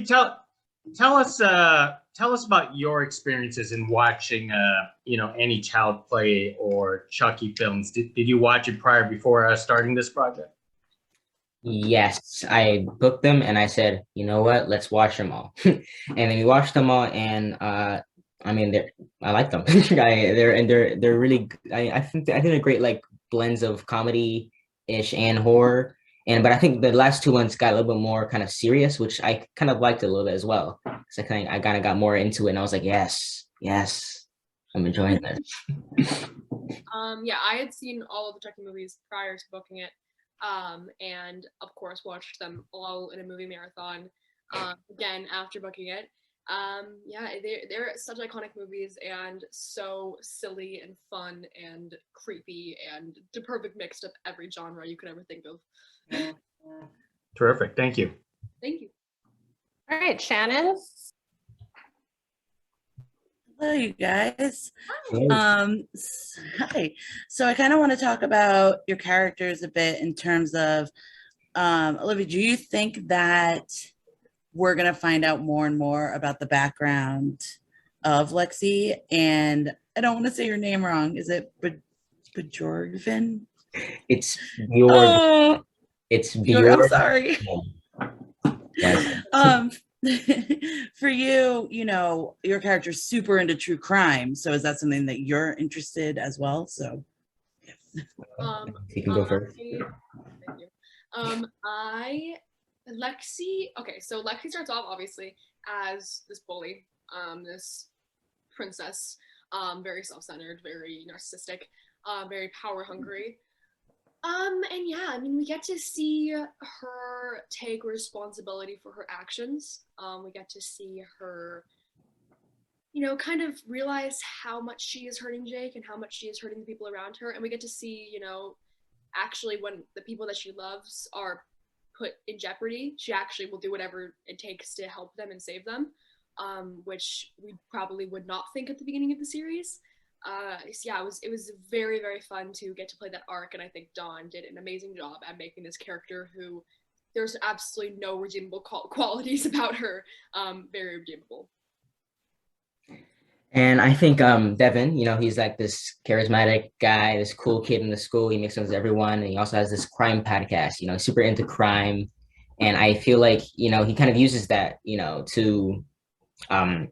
tell us about your experiences in watching any Child Play or Chucky films. Did you watch it before starting this project? Yes, I booked them and I said, you know what, let's watch them all. And then we watched them all, and I mean, I like them. They're really. I think they're great, like blends of comedy ish and horror. But I think the last two ones got a little bit more kind of serious, which I kind of liked a little bit as well. So I kind of got more into it, and I was like, yes, I'm enjoying this. Yeah, I had seen all of the Chucky movies prior to booking it, and of course watched them all in a movie marathon again after booking it. Yeah, they're such iconic movies and so silly and fun and creepy and the perfect mix of every genre you could ever think of. Terrific. Thank you. Thank you. All right, Shannon. Hello, you guys. Hi. Hi. So I kind of want to talk about your characters a bit in terms of, Alyvia, do you think that we're going to find out more and more about the background of Lexi? And I don't want to say your name wrong. Is it Bjo rgvin? It's your. It's Bjo. I'm sorry. Yes. For you, your character's super into true crime. So is that something that you're interested as well? So you can go first. Thank you. Okay, so Lexi starts off obviously as this bully, this princess, very self-centered, very narcissistic, very power hungry. And yeah, I mean, we get to see her take responsibility for her actions. We get to see her, kind of realize how much she is hurting Jake and how much she is hurting the people around her. And we get to see, actually when the people that she loves are put in jeopardy, she actually will do whatever it takes to help them and save them, which we probably would not think at the beginning of the series. Yeah, it was very, very fun to get to play that arc, and I think Dawn did an amazing job at making this character who there's absolutely no redeemable qualities about her, very redeemable. And I think Devin, he's like this charismatic guy, this cool kid in the school. He makes friends with everyone, and he also has this crime podcast. Super into crime, and I feel like he kind of uses that, to kind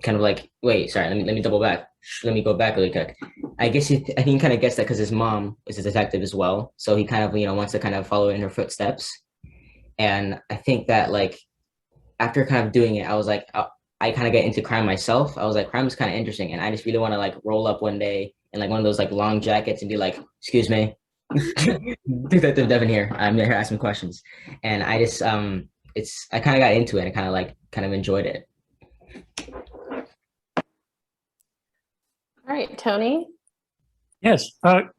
of like, wait, sorry, let me double back. Let me go back really quick. I think he kind of gets that because his mom is a detective as well. So he kind of, wants to kind of follow in her footsteps. And I think that like, after kind of doing it, I was like, I kind of get into crime myself. I was like, crime is kind of interesting. And I just really want to like roll up one day in like one of those like long jackets and be like, excuse me, Detective Devin here. I'm here asking questions. And I just, I kind of got into it and kind of enjoyed it. All right, Tony. Yes,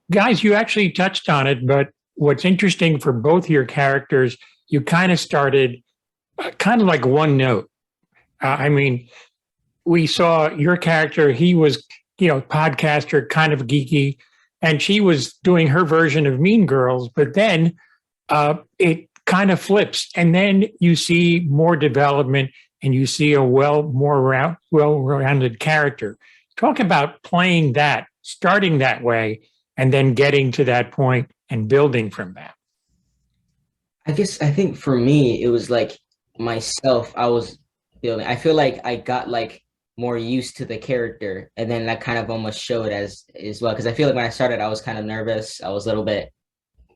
guys, you actually touched on it, but what's interesting for both your characters, you kind of started kind of like one note. I mean, we saw your character, he was, podcaster, kind of geeky, and she was doing her version of Mean Girls, but then it kind of flips, and then you see more development and you see a well-rounded character. Talk about playing that, starting that way, and then getting to that point and building from that. I think for me, it was like myself, I was building. I feel like I got like more used to the character, and then that kind of almost showed as well. Because I feel like when I started, I was kind of nervous. I was a little bit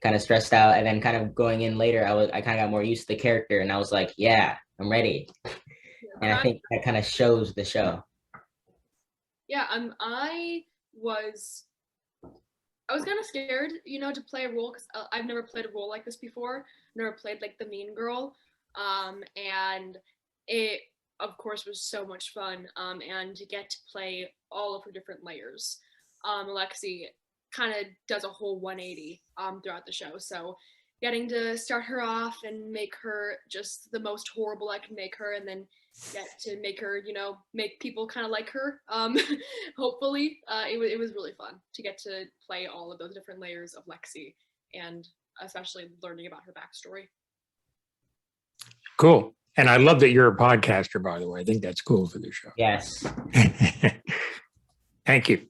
kind of stressed out, and then kind of going in later, I kind of got more used to the character, and I was like, yeah, I'm ready. And I think that kind of shows the show. Yeah, I was kind of scared, to play a role because I've never played a role like this before. Never played like the mean girl, and it of course was so much fun. And to get to play all of her different layers. Alexi kind of does a whole 180 throughout the show, so getting to start her off and make her just the most horrible I can make her, and then get to make her, make people kind of like her. Hopefully, it was really fun to get to play all of those different layers of Lexi, and especially learning about her backstory. Cool. And I love that you're a podcaster, by the way. I think that's cool for the show. Yes. Thank you.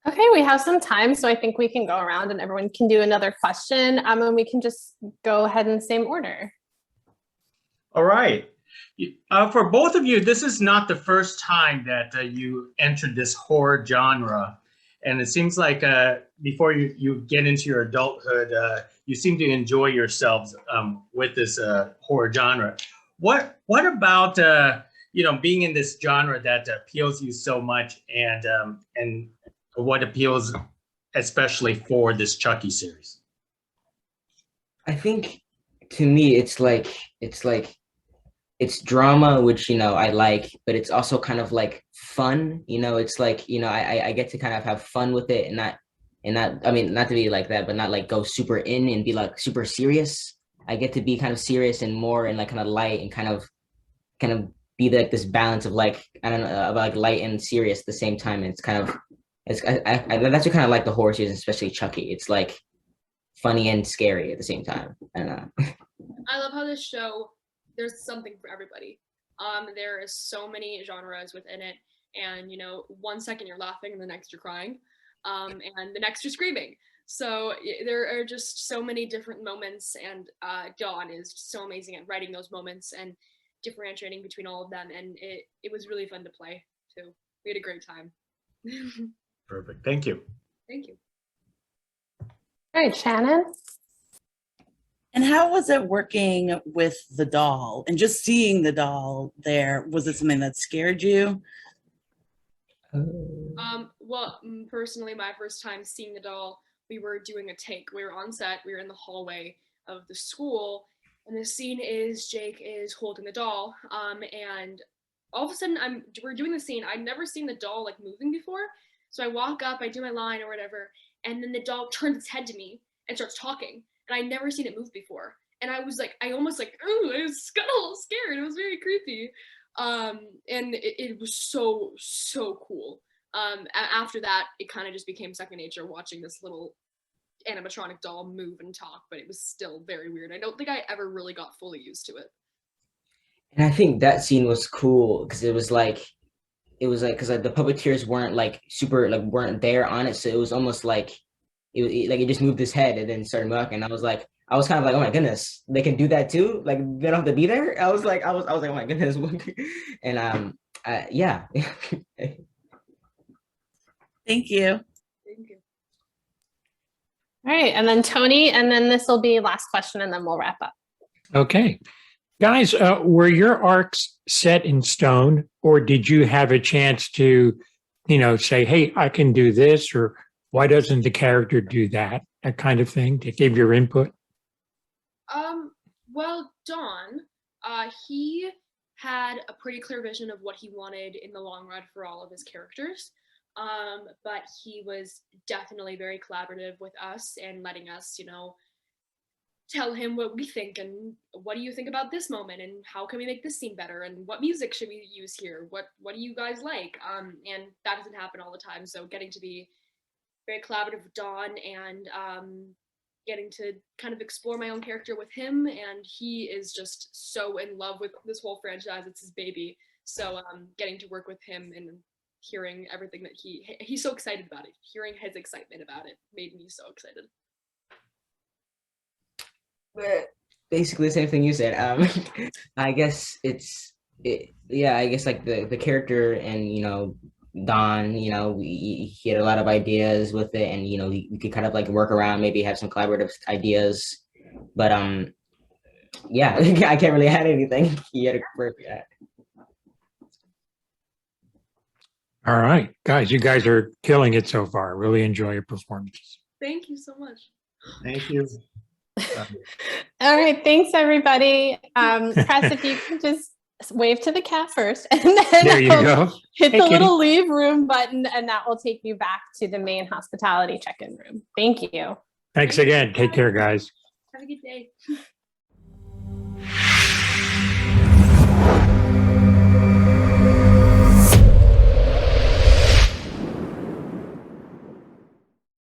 Okay, we have some time, so I think we can go around and everyone can do another question. And we can just go ahead in the same order. All right. For both of you, this is not the first time that you entered this horror genre. And it seems like before you get into your adulthood, you seem to enjoy yourselves with this horror genre. What about being in this genre that appeals you so much, and what appeals especially for this Chucky series? I think to me, it's drama, which, I like, but it's also kind of like fun, it's like, I get to kind of have fun with it and not, I mean, not to be like that, but not like go super in and be like super serious. I get to be kind of serious and more and like kind of light and kind of be like this balance of like, I don't know, of like light and serious at the same time. And it's kind of, that's what kind of like the horror series, especially Chucky. It's like funny and scary at the same time. And I love how this show, there's something for everybody. There is so many genres within it, and 1 second you're laughing and the next you're crying, and the next you're screaming. So there are just so many different moments, and Dawn is so amazing at writing those moments and differentiating between all of them, and it was really fun to play too. We had a great time. Perfect. Thank you. Thank you. All right, Shannon. And how was it working with the doll and just seeing the doll there? Was it something that scared you? Well, personally, my first time seeing the doll, we were doing a take. We were on set. We were in the hallway of the school, and the scene is Jake is holding the doll. And all of a sudden, we're doing the scene. I'd never seen the doll like moving before, so I walk up, I do my line or whatever, and then the doll turns its head to me and starts talking. And I'd never seen it move before. And I was like, I almost like, ooh, I was got a little scared. It was very creepy. And it was so, so cool. After that, it kind of just became second nature watching this little animatronic doll move and talk, but it was still very weird. I don't think I ever really got fully used to it. And I think that scene was cool because it was like, because like the puppeteers weren't like super, like weren't there on it. So it was almost like, it just moved his head and then started walking. I was kind of like, oh my goodness, they can do that too. Like they don't have to be there. I was like, oh my goodness. And yeah. Thank you. Thank you. All right, and then Tony, and then this will be last question, and then we'll wrap up. Okay. Guys, were your arcs set in stone, or did you have a chance to, say, hey, I can do this, or why doesn't the character do that kind of thing, to give your input? Well, Don, he had a pretty clear vision of what he wanted in the long run for all of his characters. But he was definitely very collaborative with us and letting us, tell him what we think and what do you think about this moment and how can we make this scene better and what music should we use here? What do you guys like? And that doesn't happen all the time. So getting to be very collaborative with Don and getting to kind of explore my own character with him, and he is just so in love with this whole franchise. It's his baby. So getting to work with him and hearing everything that he's so excited about it, hearing his excitement about it made me so excited. Basically the same thing you said. I guess I guess like the character and Don, he had a lot of ideas with it, and we could kind of like work around, maybe have some collaborative ideas, but yeah, I can't really add anything. He had a perfect. All right, guys, you guys are killing it so far. Really enjoy your performances. Thank you so much. Thank you. All right, thanks everybody. Press, if you can just wave to the cat first, and then There you go. hit Hey, the kitty. little leave room button, and that will take you back to the main hospitality check-in room. Thank you. Thanks again. Take care, guys. Have a good day.